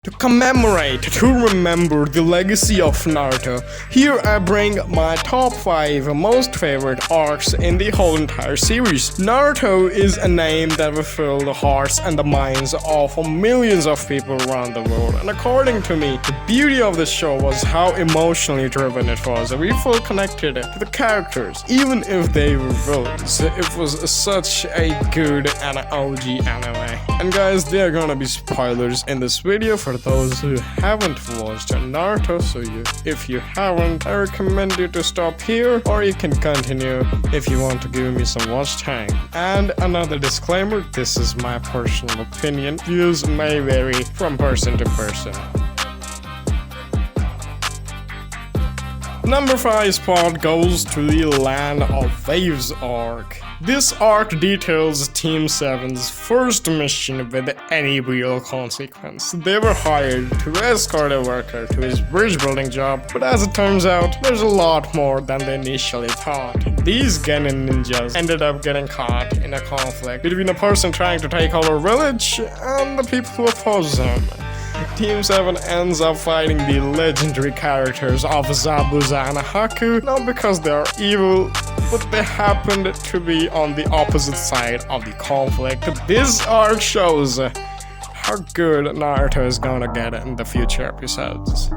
To commemorate, to remember the legacy of Naruto, here I bring my top 5 most favorite arcs in the whole entire series. Naruto is a name that will fill the hearts and the minds of millions of people around the world, and according to me, the beauty of this show was how emotionally driven it was. We felt connected to the characters, even if they were villains. It was such a good and OG anime. And guys, there are gonna be spoilers in this video for those who haven't watched Naruto, so if you haven't, I recommend you to stop here, or you can continue if you want to give me some watch time. And another disclaimer, this is my personal opinion. Views may vary from person to person. Number 5 spot goes to the Land of Waves arc. This arc details Team 7's first mission with any real consequence. They were hired to escort a worker to his bridge building job, but as it turns out, there's a lot more than they initially thought. These Genin ninjas ended up getting caught in a conflict between a person trying to take over a village and the people who oppose him. Team 7 ends up fighting the legendary characters of Zabuza and Haku, not because they are evil, but they happened to be on the opposite side of the conflict. This arc shows how good Naruto is gonna get in the future episodes.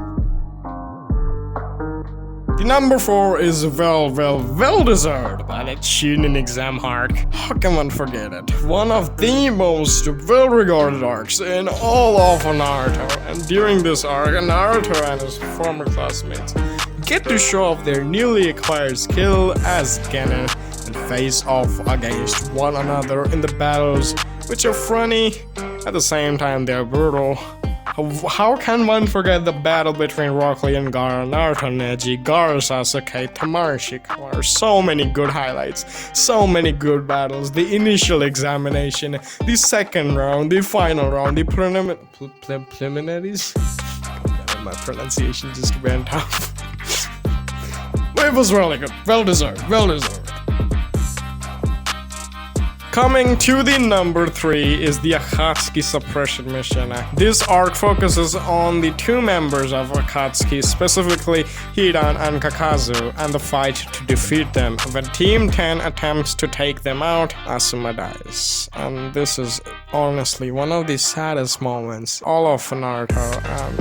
The number 4 is well deserved by the Shippuden exam arc. How can one forget it? One of the most well-regarded arcs in all of Naruto. And during this arc, Naruto and his former classmates get to show off their newly acquired skill as Genin and face off against one another in the battles, which are funny, at the same time they're brutal. How can one forget the battle between Rock Lee and Gaara, Naruto Neji, Gaara Sasuke, Tamari Shikamaru? So many good highlights, so many good battles. The initial examination, the second round, the final round, the preliminaries. My pronunciation just went off. But it was really good, well deserved. Coming to the number 3 is the Akatsuki suppression mission. This arc focuses on the 2 members of Akatsuki, specifically Hidan and Kakazu, and the fight to defeat them. When Team 10 attempts to take them out, Asuma dies. And this is honestly one of the saddest moments all of Naruto, and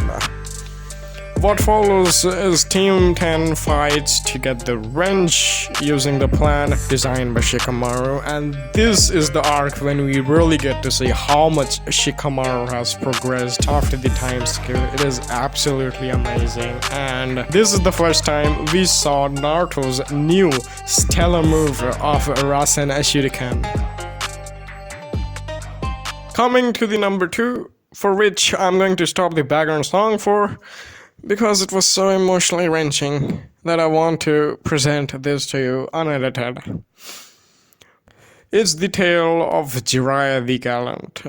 what follows is Team 10 fights to get the wrench using the plan designed by Shikamaru, and this is the arc when we really get to see how much Shikamaru has progressed after the time skip. It is absolutely amazing, and this is the first time we saw Naruto's new stellar move of Rasen Shuriken. Coming to the number 2, for which I'm going to stop the background song for, because it was so emotionally wrenching that I want to present this to you unedited. It's the tale of Jiraiya the Gallant.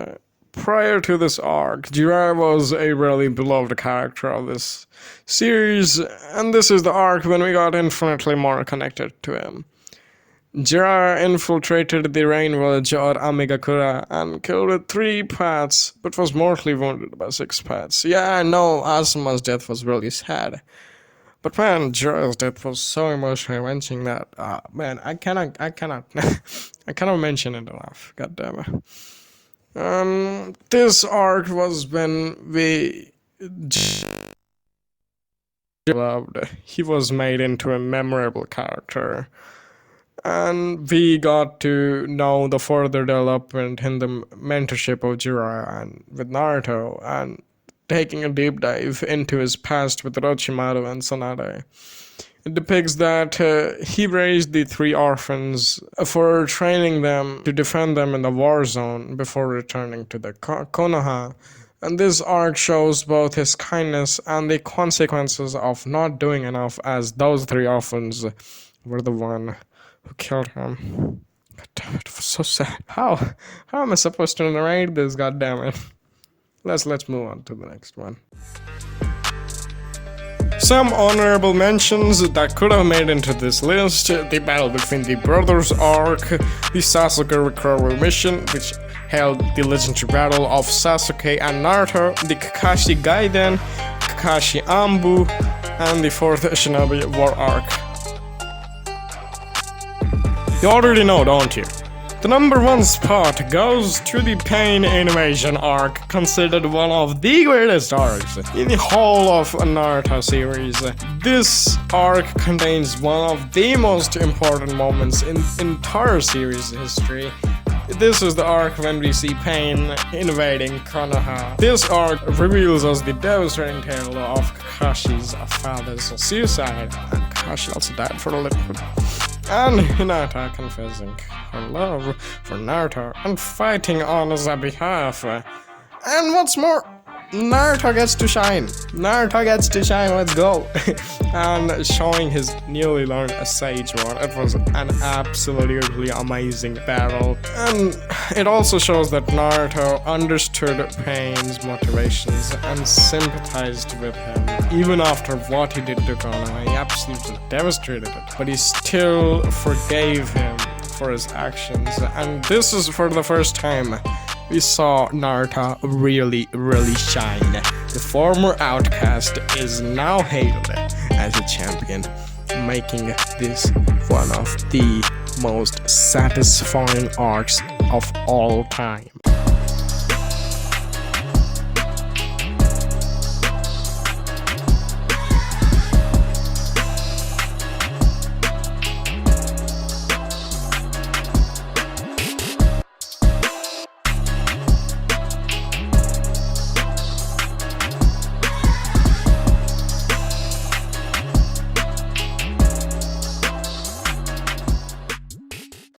Prior to this arc, Jiraiya was a really beloved character of this series, and this is the arc when we got infinitely more connected to him. Jiraiya infiltrated the rain village at Amigakura and killed 3 pets, but was mortally wounded by 6 pets. Yeah, I know Asuma's death was really sad, but man, Jiraiya's death was so emotionally wrenching that man, I cannot I cannot mention it enough. God damn it. This arc was when we loved. He was made into a memorable character. And we got to know the further development in the mentorship of Jiraiya and with Naruto, and taking a deep dive into his past with Orochimaru and Tsunade. It depicts that he raised the 3 orphans for training them to defend them in the war zone before returning to the Konoha. And this arc shows both his kindness and the consequences of not doing enough, as those 3 orphans were the one who killed him. God damn it, it was so sad. How am I supposed to narrate this? God damn it. Let's move on to the next one. Some honorable mentions that could have made into this list: the battle between the brothers arc, the Sasuke recovery mission, which held the legendary battle of Sasuke and Naruto, the Kakashi Gaiden, Kakashi Ambu, and the 4th Shinobi War arc. You already know, don't you? The number 1 spot goes to the Pain Invasion arc, considered one of the greatest arcs in the whole of Naruto series. This arc contains one of the most important moments in entire series history. This is the arc when we see Pain invading Konoha. This arc reveals us the devastating tale of Kakashi's father's suicide, and Kakashi also died for a little bit. And Hinata confessing her love for Naruto and fighting on his behalf. And what's more, Naruto gets to shine. Naruto gets to shine, let's go. And showing his newly learned Sage Rod. It was an absolutely amazing battle. And it also shows that Naruto understood Pain's motivations and sympathized with him. Even after what he did to Konoha, he absolutely devastated it. But he still forgave him for his actions. And this is for the first time we saw Naruto really shine. The former outcast is now hailed as a champion, making this one of the most satisfying arcs of all time.